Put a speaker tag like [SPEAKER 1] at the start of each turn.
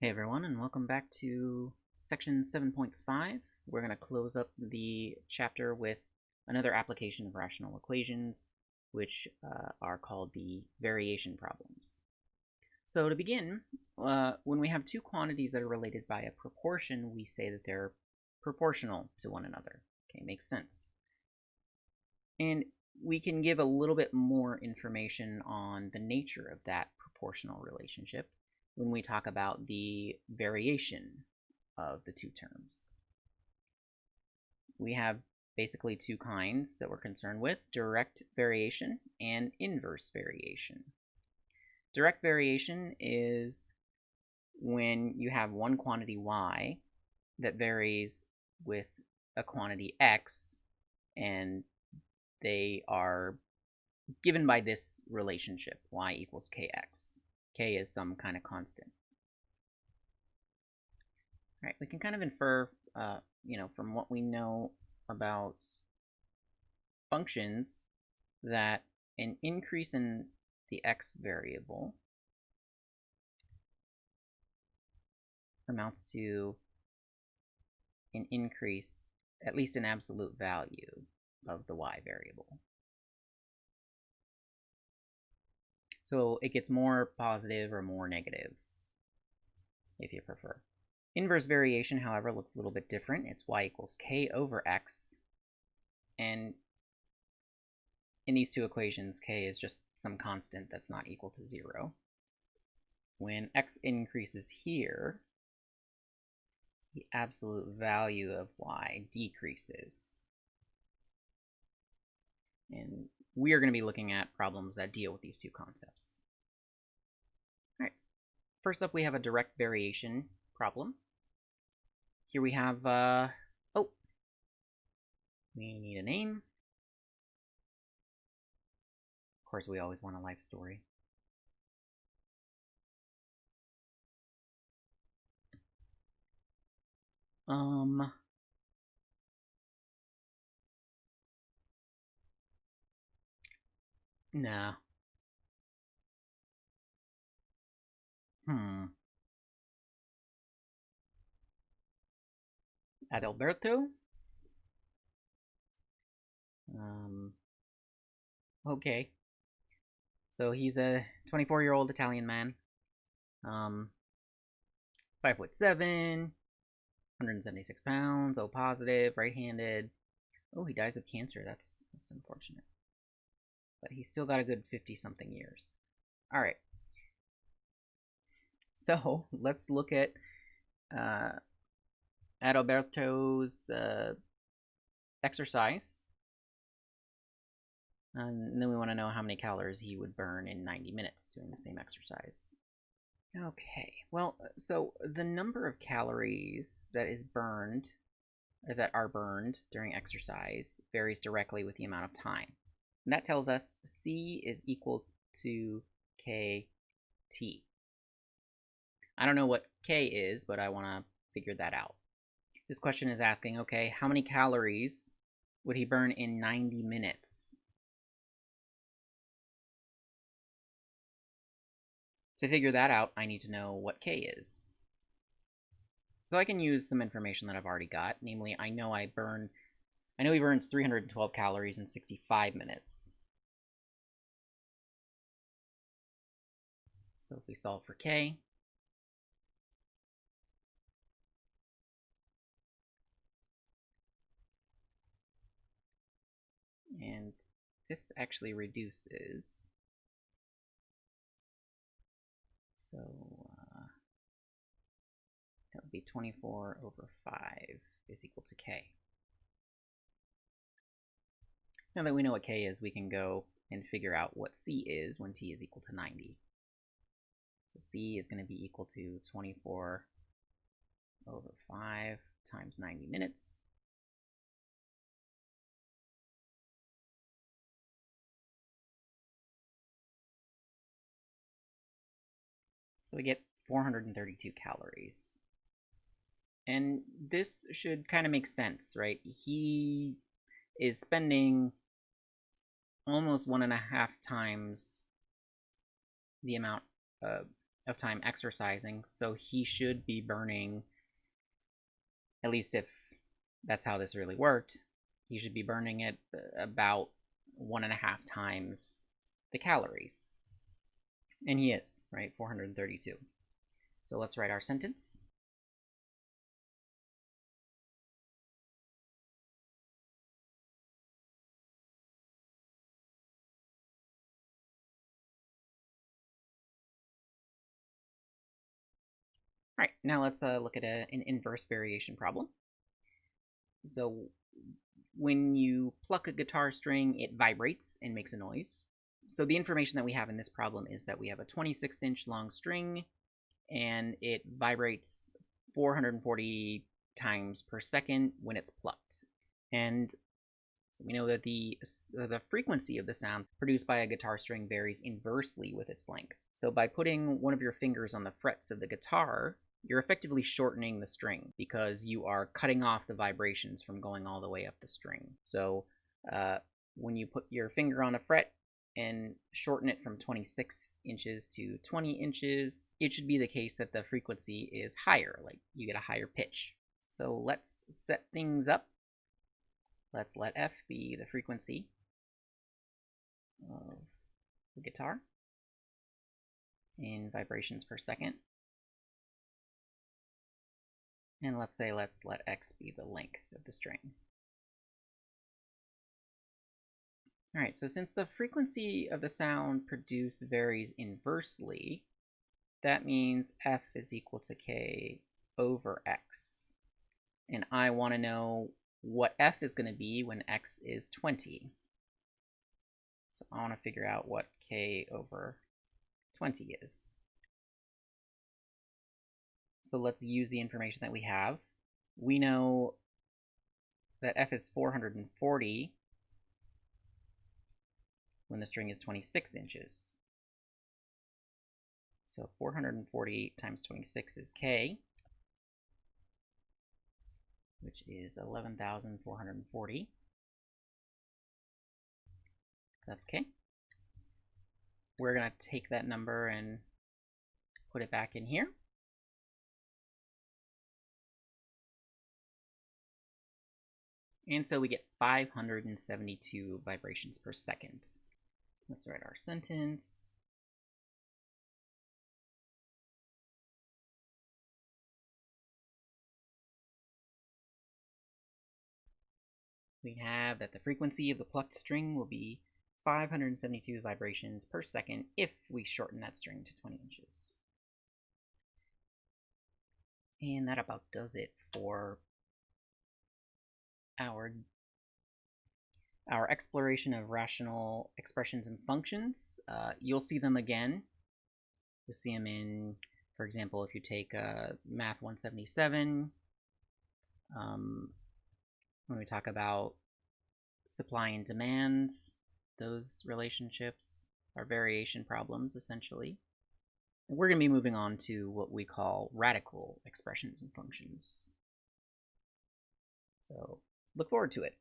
[SPEAKER 1] Hey everyone, and welcome back to section 7.5. We're going to close up the chapter with another application of rational equations, which are called the variation problems. So to begin, when we have two quantities that are related by a proportion, we say that they're proportional to one another. Okay, makes sense. And we can give a little bit more information on the nature of that proportional relationship when we talk about the variation of the two terms. We have basically two kinds that we're concerned with: direct variation and inverse variation. Direct variation is when you have one quantity y that varies with a quantity x, and they are given by this relationship, y equals kx. K is some kind of constant. All right, we can kind of infer, from what we know about functions, that an increase in the x variable amounts to an increase, at least in absolute value, of the y variable. So it gets more positive or more negative, if you prefer. Inverse variation, however, looks a little bit different. It's y equals k over x. And in these two equations, k is just some constant that's not equal to 0. When x increases here, the absolute value of y decreases. And we are going to be looking at problems that deal with these two concepts. All right. First up, we have a direct variation problem. Here we have, we need a name. Of course, we always want a life story. Nah. Adalberto? Okay. So he's a 24-year-old Italian man. 5'7", 176 pounds, O positive, right-handed. Oh, he dies of cancer. That's unfortunate. But he's still got a good 50-something years. All right. So let's look at Adalberto's exercise. And then we want to know how many calories he would burn in 90 minutes doing the same exercise. Okay, well, so the number of calories that is burned, or that are burned during exercise, varies directly with the amount of time. And that tells us C is equal to KT. I don't know what K is, but I want to figure that out. This question is asking, okay, how many calories would he burn in 90 minutes? To figure that out, I need to know what K is. So I can use some information that I've already got. Namely, I know he burns 312 calories in 65 minutes. So if we solve for K, and this actually reduces. So that would be 24 over 5 is equal to K. Now that we know what K is, we can go and figure out what C is when T is equal to 90. So C is going to be equal to 24 over 5 times 90 minutes. So we get 432 calories. And this should kind of make sense, right? He is spending almost 1.5 times the amount of time exercising, so he should be burning, at least if that's how this really worked, he should be burning it about 1.5 times the calories. And he is, right? 432. So let's write our sentence. All right, now let's look at an inverse variation problem. So when you pluck a guitar string, it vibrates and makes a noise. So the information that we have in this problem is that we have a 26-inch long string, and it vibrates 440 times per second when it's plucked. And so we know that the frequency of the sound produced by a guitar string varies inversely with its length. So by putting one of your fingers on the frets of the guitar, you're effectively shortening the string because you are cutting off the vibrations from going all the way up the string. So when you put your finger on a fret and shorten it from 26 inches to 20 inches, it should be the case that the frequency is higher, like you get a higher pitch. So let's set things up. Let's let F be the frequency of the guitar in vibrations per second. And let's let X be the length of the string. All right, so since the frequency of the sound produced varies inversely, that means F is equal to K over X. And I want to know what F is going to be when X is 20. So I want to figure out what K over 20 is. So let's use the information that we have. We know that F is 440 when the string is 26 inches. So 440 times 26 is K, which is 11,440. That's K. We're going to take that number and put it back in here. And so we get 572 vibrations per second. Let's write our sentence. We have that the frequency of the plucked string will be 572 vibrations per second if we shorten that string to 20 inches. And that about does it for our exploration of rational expressions and functions. You'll see them again. You'll see them in, for example, if you take Math 177, when we talk about supply and demand, those relationships are variation problems, essentially. And we're going to be moving on to what we call radical expressions and functions. So look forward to it.